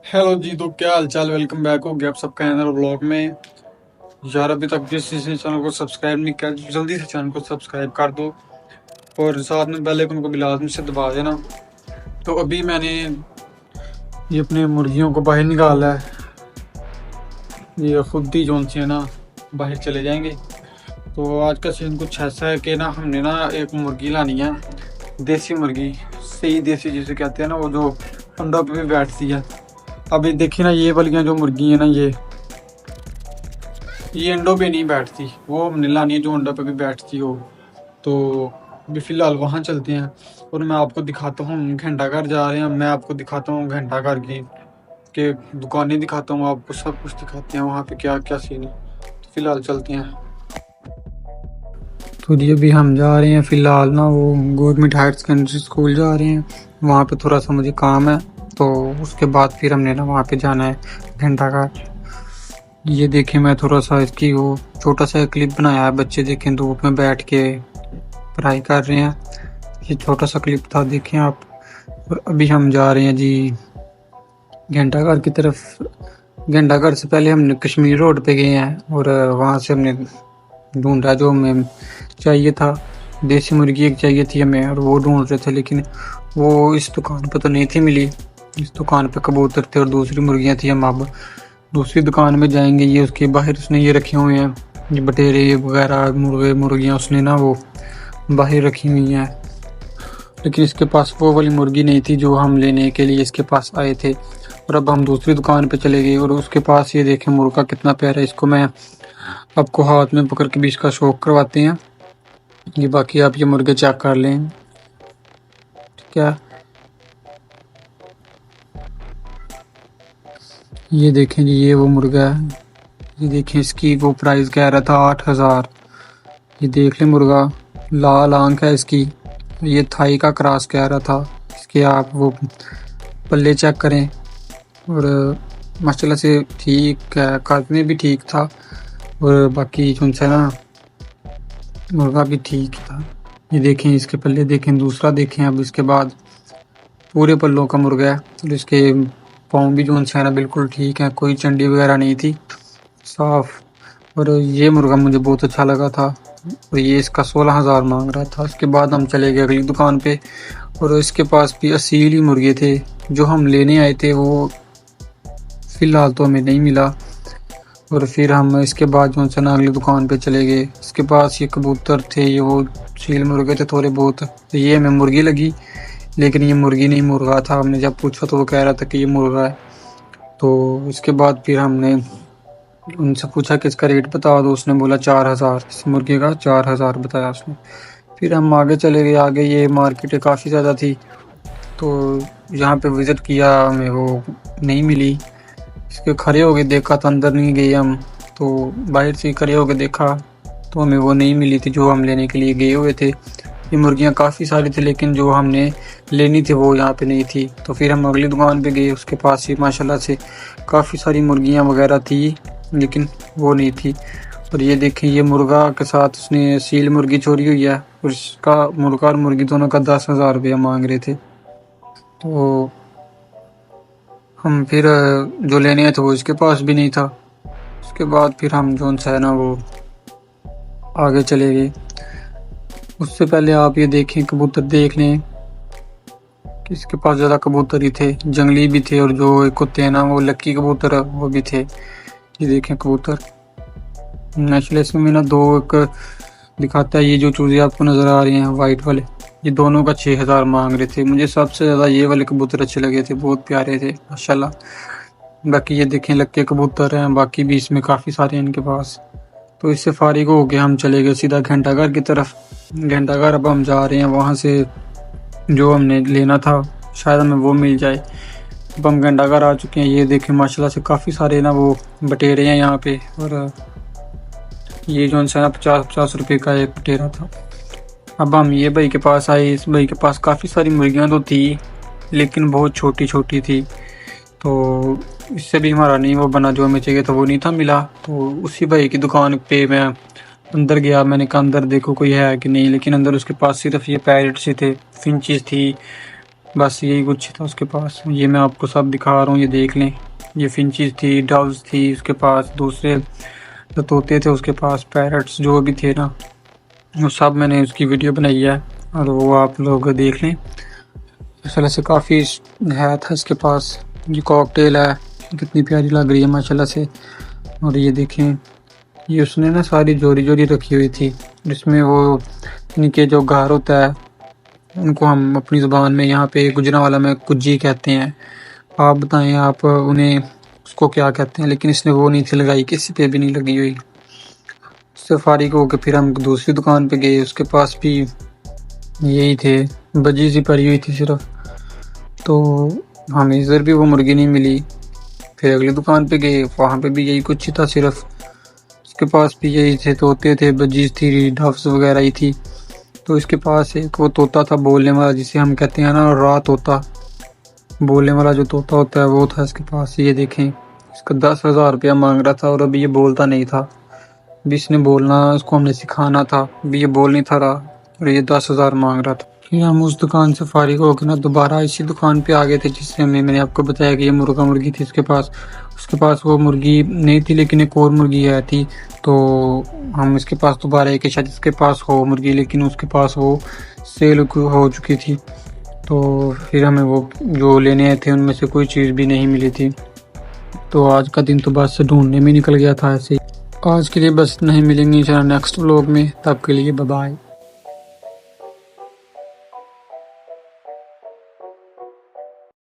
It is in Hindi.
हेलो जी। तो क्या हाल चाल, वेलकम बैक हो गया आप सबका अनदर व्लॉग में। यार अभी तक जिस किसी ने चैनल को सब्सक्राइब नहीं किया, जल्दी से चैनल को सब्सक्राइब कर दो और साथ में बेल आइकन को भी लाजमी से दबा देना। तो अभी मैंने ये अपने मुर्गियों को बाहर निकाला है। ये खुद ही जोन से है ना बाहर चले जाएंगे। तो आज का सीन कुछ ऐसा है कि ना हमने ना एक मुर्गी लानी है, देसी मुर्गी, सही देसी जिसे कहते हैं ना, वो जो अंडों पे भी बैठती है। अभी देखिए ना, ये वालियाँ जो मुर्गी है ना, ये अंडों पे नहीं बैठती, वो हमने लानी है जो अंडों पे भी बैठती हो। तो अभी फिलहाल वहाँ चलते हैं और मैं आपको दिखाता हूँ। घंटा घर जा रहे हैं, मैं आपको दिखाता हूँ घंटा घर की के दुकानें दिखाता हूँ, आपको सब कुछ दिखाते हैं वहाँ पे क्या क्या सीन है। तो फिलहाल चलते हैं। तो जी अभी हम जा रहे हैं फिलहाल ना, वो गवर्नमेंट हायर सेकेंडरी स्कूल जा रहे हैं। वहाँ पे थोड़ा सा मुझे काम है, तो उसके बाद फिर हमने ना वहाँ पे जाना है घंटा घर। ये देखें, मैं थोड़ा सा इसकी वो छोटा सा क्लिप बनाया है। बच्चे देखें धूप में बैठ के पढ़ाई कर रहे हैं। ये छोटा सा क्लिप था, देखें आप। और अभी हम जा रहे हैं जी घंटाघर की तरफ। घंटाघर से पहले हमने कश्मीर रोड पे गए हैं और वहाँ से हमने ढूंढा जो हमें चाहिए था। देसी मुर्गी एक चाहिए थी हमें और वो ढूंढ रहे थे, लेकिन वो इस दुकान पे तो नहीं थी मिली। इस दुकान पे कबूतर थे और दूसरी मुर्गियाँ थी। हम अब दूसरी दुकान में जाएंगे। ये उसके बाहर उसने ये रखे हुए हैं, ये बटेरे वगैरह मुर्गे मुर्गियाँ उसने ना वो बाहर रखी हुई हैं। लेकिन इसके पास वो वाली मुर्गी नहीं थी जो हम लेने के लिए इसके पास आए थे। और अब हम दूसरी दुकान पे चले गए और उसके पास ये देखें मुर्गा कितना प्यारा है। इसको मैं आपको हाथ में पकड़ के भी इसका शौक करवाते हैं। ये बाकी आप ये मुर्गे चेक कर लें, ठीक है। ये देखें जी, ये वो मुर्गा है। ये देखें, इसकी वो प्राइस कह रहा था 8,000। ये देख लें मुर्गा, लाल आंख है इसकी। ये थाई का क्रॉस कह रहा था। इसके आप वो पल्ले चेक करें और माशाल्लाह से ठीक है, कद में भी ठीक था और बाकी जो सा ना मुर्गा भी ठीक था। ये देखें इसके पल्ले देखें, दूसरा देखें। अब इसके बाद पूरे पल्लों का मुर्गा है और इसके पाँव भी जो सा ना बिल्कुल ठीक है, कोई चंडी वगैरह नहीं थी, साफ। और ये मुर्गा मुझे बहुत अच्छा लगा था और ये इसका 16,000 मांग रहा था। उसके बाद हम चले गए अगली दुकान पे और इसके पास भी असीली मुर्गे थे। जो हम लेने आए थे वो फिलहाल तो हमें नहीं मिला। और फिर हम इसके बाद जो है ना अगली दुकान पे चले गए। इसके पास ये कबूतर थे, ये वो सील मुर्गे थे थोड़े बहुत। तो ये हमें मुर्गी लगी, लेकिन ये मुर्गी नहीं मुर्गा था। हमने जब पूछा तो वो कह रहा था कि ये मुर्गा है। तो इसके बाद फिर हमने उनसे पूछा कि इसका रेट बता दो। उसने बोला 4,000, इस मुर्गे का 4,000 बताया उसने। फिर हम आगे चले गए। आगे ये मार्केट काफ़ी ज़्यादा थी, तो यहाँ पे विज़िट किया, हमें वो नहीं मिली। इसके खड़े हो गए देखा तो अंदर नहीं गए हम, तो बाहर से खड़े हो गए देखा तो हमें वो नहीं मिली थी जो हम लेने के लिए गए हुए थे। ये मुर्गियाँ काफ़ी सारी थी, लेकिन जो हमने लेनी थी वो यहाँ पे नहीं थी। तो फिर हम अगली दुकान पे गए, उसके पास ही माशाल्लाह से काफ़ी सारी मुर्गियाँ वगैरह थी, लेकिन वो नहीं थी। और ये देखें, ये मुर्गा के साथ उसने सील मुर्गी चोरी हुई है और इसका मुर्गा और मुर्गी दोनों का 10,000 रुपया मांग रहे थे। तो हम फिर जो लेने आए थे वो इसके पास भी नहीं था। उसके बाद फिर हम जो है ना वो आगे चले गए। उससे पहले आप ये देखें, कबूतर देख लें कि इसके पास ज़्यादा कबूतर ही थे, जंगली भी थे और जो एक होते हैं ना वो लक्की कबूतर वो भी थे। ये देखें कबूतर नेचुरल, इसमें ना दो एक दिखाता है। ये जो चूजे आपको नज़र आ रहे हैं वाइट वाले, ये दोनों का 6,000 मांग रहे थे। मुझे सबसे ज़्यादा ये वाले कबूतर अच्छे लगे थे, बहुत प्यारे थे माशाल्लाह। बाकी ये देखें लक्के कबूतर हैं, बाकी भी इसमें काफ़ी सारे हैं इनके पास। तो इससे फारिग हो के हम चले गए सीधा घंटाघर की तरफ। घंटाघर अब हम जा रहे हैं, वहाँ से जो हमने लेना था शायद हमें वो मिल जाए। अब हम घंटाघर आ चुके हैं। ये देखें माशाल्लाह से काफ़ी सारे ना वो बटेरे हैं यहाँ पे। और ये जो है ना 50-50 रुपये का एक बटेरा था। अब हम ये भाई के पास आए। इस भाई के पास काफ़ी सारी मुर्गियाँ तो थी, लेकिन बहुत छोटी छोटी थी। तो इससे भी हमारा नहीं वो बना, जो हमें चाहिए था वो नहीं था मिला। तो उसी भाई की दुकान पे मैं अंदर गया। मैंने कहा अंदर देखो कोई है कि नहीं, लेकिन अंदर उसके पास सिर्फ ये पैरट से थे, फिंचेस थी, बस यही कुछ था उसके पास। ये मैं आपको सब दिखा रहा हूँ, ये देख लें। ये फिंचीज थी, डव्स थी उसके पास, दूसरे जो तोते थे उसके पास, पैरट्स जो भी थे ना, वो सब मैंने उसकी वीडियो बनाई है और वो आप लोग देख लें। इस तरह से काफ़ी है था इसके पास। ये कॉकटेल है, कितनी प्यारी लग रही है माशाल्लाह से। और ये देखें, ये उसने ना सारी जोड़ी जोड़ी रखी हुई थी, जिसमें वो इनके जो घर होता है उनको हम अपनी ज़ुबान में यहाँ पे गुजरांवाला में कुज्जी कहते हैं। आप बताएं आप उन्हें उसको क्या कहते हैं, लेकिन इसने वो नहीं थी लगाई, किसी पे भी नहीं लगी हुई। उससे फारिग होकर फिर हम दूसरी दुकान पे गए, उसके पास भी यही थे, बजी सी पड़ी हुई थी सिर्फ। तो हमें इधर भी वो मुर्गी नहीं मिली। फिर अगली दुकान पे गए, वहाँ पे भी यही कुछ ही था सिर्फ। उसके पास भी यही थे, तोते थे, बजीज थी, डव्स वगैरह ही थी। तो इसके पास एक वो तोता था बोलने वाला, जिसे हम कहते हैं ना राह तोता, बोलने वाला जो तोता होता है वो था इसके पास। ये देखें, इसका 10,000 रुपया मांग रहा था और अभी ये बोलता नहीं था। अभी इसने बोलना, इसको हमने सिखाना था, अभी ये बोल नहीं था रहा और ये 10,000 मांग रहा था। फिर हम उस दुकान से फारिग होकर ना दोबारा इसी दुकान पे आ गए थे, जिससे मैंने आपको बताया कि ये मुर्गा मुर्गी थी उसके पास। उसके पास वो मुर्गी नहीं थी, लेकिन एक और मुर्गी है थी। तो हम इसके पास दोबारा एक शायद इसके पास हो मुर्गी, लेकिन उसके पास वो सेल हो चुकी थी। तो फिर हमें वो जो लेने आए थे उनमें से कोई चीज़ भी नहीं मिली थी। तो आज का दिन तो बस ढूंढने में निकल गया था ऐसे ही। आज के लिए बस नहीं, मिलेंगे इंशाल्लाह नेक्स्ट व्लॉग में, तब के लिए बाय बाय।